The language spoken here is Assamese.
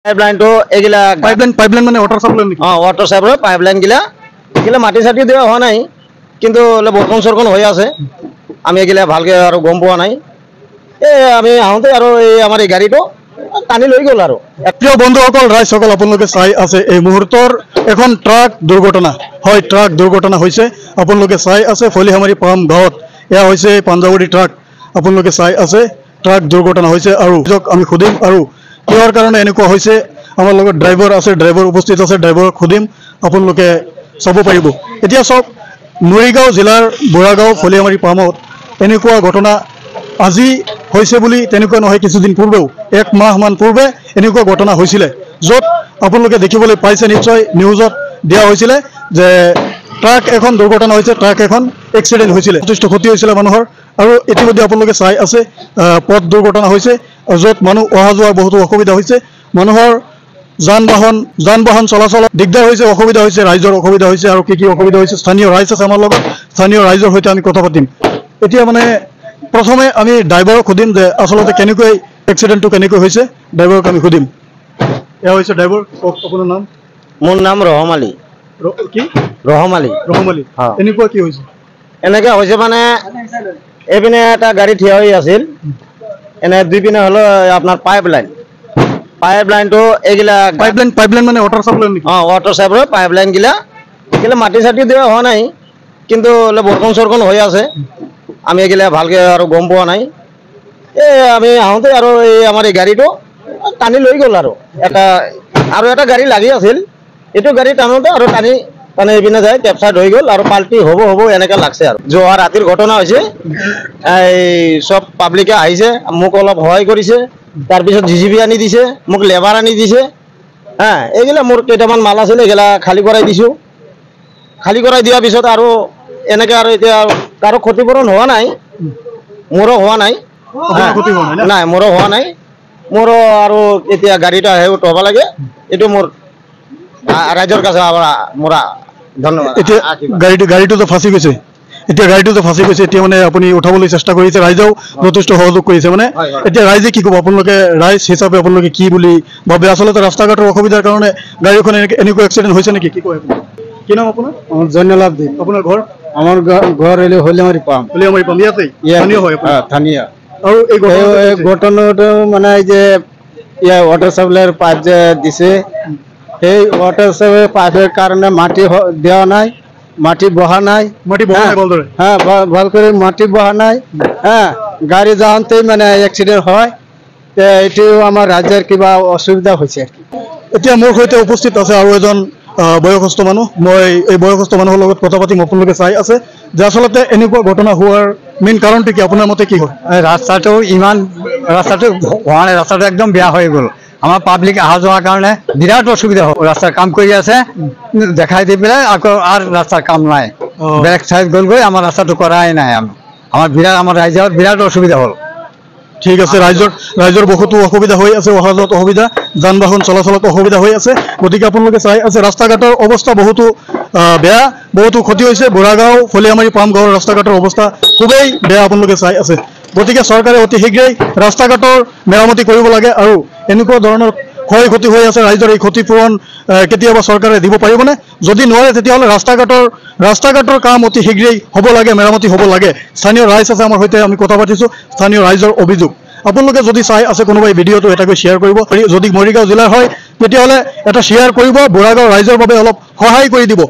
পাইপলাইন তো এগুলা পাইপলাইন মানে ওয়াটার সাপ্লাই নাকি? ওয়াটার সাপ্লাই পাইপলাইন গিলা এগুলা মাটি সাটি দেওয়া হওয়া নাই, কিন্তু বর্তন সরকন হয়ে আছে। আমি এগুলা ভালকে আর গম পোৱা নাই। আমি আহোঁতে আৰু আমাৰ এই গাড়ীটো টানি লৈ গ'ল। আৰু প্ৰিয় বন্ধুসকল, ৰাইজসকল, আপোনালোকে চাই আছে এই মুহূৰ্তৰ এখন ট্ৰাক দুৰ্ঘটনা হয়। ট্ৰাক দুৰ্ঘটনা হৈছে, আপোনালোকে চাই আছে ফলিহামাৰী পাম গাঁৱত। এয়া হৈছে পাঞ্জাৱৰী ট্ৰাক। আপোনালোকে চাই আছে ট্ৰাক দুৰ্ঘটনা হৈছে। আৰু আমি সুধিম আৰু কিহৰ কাৰণে এনেকুৱা হৈছে। আমাৰ লগত ড্ৰাইভাৰ আছে, ড্ৰাইভাৰ উপস্থিত আছে, ড্ৰাইভাৰক সুধিম, আপোনালোকে চাব পাৰিব। এতিয়া চাওক, মৰিগাঁও জিলাৰ বুঢ়াগাঁও ফলিহামাৰী পামত এনেকুৱা ঘটনা আজি হৈছে বুলি তেনেকুৱা নহয়, কিছুদিন পূৰ্বেও 1 মাহমান পূৰ্বে এনেকুৱা ঘটনা হৈছিলে, য'ত আপোনালোকে দেখিবলৈ পাইছে, নিশ্চয় নিউজত দিয়া হৈছিলে যে ট্ৰাক এখন দুৰ্ঘটনা হৈছে, ট্ৰাক এখন এক্সিডেণ্ট হৈছিলে, যথেষ্ট ক্ষতি হৈছিলে মানুহৰ। আৰু ইতিমধ্যে আপোনালোকে চাই আছে পথ দুৰ্ঘটনা হৈছে, য'ত মানুহ অহা যোৱাৰ বহুতো অসুবিধা হৈছে, মানুহৰ যান বাহন চলাচলত দিগদাৰ হৈছে, অসুবিধা হৈছে, ৰাইজৰ অসুবিধা হৈছে। আৰু কি অসুবিধা হৈছে, স্থানীয় ৰাইজ আছে আমাৰ লগত, স্থানীয় ৰাইজৰ সৈতে আমি কথা পাতিম। এতিয়া মানে প্ৰথমে আমি ড্ৰাইভাৰক সুধিম যে আচলতে কেনেকৈ এক্সিডেণ্টটো কেনেকৈ হৈছে, ড্ৰাইভাৰক আমি সুধিম। এয়া হৈছে ড্ৰাইভাৰ, কওক আপোনাৰ নাম। মোৰ নাম ৰহম আলী। কি? ৰহম আলী। এনেকুৱা কি হৈছে? এনেকৈ হৈছে মানে এইপিনে এটা গাড়ী থিয় হৈ আছিল, এনে দুই পিনে হলো আপোনাৰ পাইপলাইনটো এইগিলা পাইপলাইন মানে ওয়াটার সাপ্লাই নাকি? ওয়াটার সাপ্লাই পাইপলাইন গিলা এগুলা মাটি সাটি দেওয়া হওয়া নাই, কিন্তু বর্তন সরকন হয়ে আছে। আমি এগুলা ভালকে আর গম পোৱা নাই। আমি আহোঁতে আৰু এই আমাৰ এই গাড়ীটো টানি লৈ গ'ল। আৰু এটা গাড়ী লাগি আছিল, এইটো গাড়ী টানোতে আৰু টানি এইপিনে যায় কেপচাইড হৈ গ'ল, আৰু পাল্টি হ'ব এনেকৈ লাগছে। আৰু যোৱা ৰাতিৰ ঘটনা হৈছে, এই চব পাব্লিকে আহিছে, মোক অলপ সহায় কৰিছে, তাৰপিছত জিচিবি আনি দিছে, মোক লেবাৰ আনি দিছে। এইগিলা মোৰ কেইটামান মাল আছিল, এইগিলা খালী কৰাই দিছোঁ। খালী কৰাই দিয়াৰ পিছত আৰু এনেকৈ আৰু এতিয়া কাৰো ক্ষতিপূৰণ হোৱা নাই, মোৰো হোৱা নাই। নাই, মোৰো হোৱা নাই। মোৰো আৰু এতিয়া গাড়ীটো আহে উঠাব লাগে, এইটো মোৰ ৰাইজৰ কাছে মোৰ ধন্যবাদ। এতিয়া গাড়ীটো ফাঁচি গৈছে, এতিয়া মানে আপুনি উঠাবলৈ চেষ্টা কৰিছে, ৰাইজেও যথেষ্ট সহযোগ কৰিছে। মানে এতিয়া ৰাইজে কি ক'ব, আপোনালোকে ৰাইজ হিচাপে আপোনালোকে কি বুলি ভাবে? আচলতে ৰাস্তা ঘাটৰ অসুবিধাৰ কাৰণে গাড়ীখন এনেকুৱা এক্সিডেণ্ট হৈছে নেকি? কি কয় আপুনি? কি নাম আপোনাৰ? জৈনলাভ দিন। আপোনাৰ ঘৰ? আমাৰ ঘৰ হইলে হলিয়ামাৰি পাম। ইয়াতেই স্থানীয় হয়? স্থানীয়। আৰু এই ঘটনাটা মানে এই যে ওয়াটার সাপ্লাইয়ের পাইপ যে দিছে, সেই ওয়াটার সাপ্লাই পাইপের কারণে মাটি দেওয়া নাই, মাটি বহা নাই, হ্যাঁ ভাল করে মাটি বহা নাই। গাড়ি যাওয়াতেই মানে অ্যাক্সিডেন্ট হয়। এটিও আমার রাজ্যের কিবা অসুবিধা হয়েছে আর কি। এতিয়া মোৰ সৈতে উপস্থিত আছে আৰু এজন বয়সস্থ মানুহ। মই এই বয়সস্থ মানুহৰ লগত কথা পাতিম। আপোনালোকে চাই আছে যে আচলতে এনেকুৱা ঘটনা হোৱাৰ মেইন কাৰণটো কি, আপোনাৰ মতে কি হয়? ৰাস্তাটো হোৱা নাই, ৰাস্তাটো একদম বেয়া হৈ গ'ল। আমাৰ পাব্লিক অহা যোৱাৰ কাৰণে বিৰাট অসুবিধা হ'ল। ৰাস্তাৰ কাম কৰি আছে, দেখাই দি পেলাই আকৌ আৰু ৰাস্তাৰ কাম নাই, বেলেগ ঠাইত গ'লগৈ, আমাৰ ৰাস্তাটো কৰাই নাই। আমাৰ ৰাইজৰ বিৰাট অসুবিধা হ'ল। ঠিক আছে, ৰাইজৰ বহুতো অসুবিধা হৈ আছে, অহা যোৱাত অসুবিধা, যান বাহন চলাচলত অসুবিধা হৈ আছে। গতিকে আপোনালোকে চাই আছে ৰাস্তা ঘাটৰ অৱস্থা বহুতো বেয়া, বহুতো ক্ষতি হৈছে। বুঢ়াগাঁও ফলিহামাৰী পাম গাঁৱৰ ৰাস্তা ঘাটৰ অৱস্থা খুবেই বেয়া, আপোনালোকে চাই আছে। গতিকে চৰকাৰে অতি শীঘ্ৰেই ৰাস্তা ঘাটৰ মেৰামতি কৰিব লাগে। আৰু এনেকুৱা ধৰণৰ ক্ষয় ক্ষতি হৈ আছে ৰাইজৰ, এই ক্ষতিপূৰণ কেতিয়াবা চৰকাৰে দিব পাৰিবনে? যদি নোৱাৰে তেতিয়াহ'লে ৰাস্তা ঘাটৰ কাম অতি শীঘ্ৰেই হ'ব লাগে, মেৰামতি হ'ব লাগে। স্থানীয় ৰাইজ আছে আমাৰ সৈতে, আমি কথা পাতিছোঁ। স্থানীয় ৰাইজৰ অভিযোগ আপোনালোকে যদি চাই আছে, কোনোবাই ভিডিঅ'টো এটাকৈ শ্বেয়াৰ কৰিব। যদি মৰিগাঁও জিলাৰ হয় তেতিয়াহ'লে এটা শ্বেয়াৰ কৰিব, বুঢ়াগাঁও ৰাইজৰ বাবে অলপ সহায় কৰি দিব।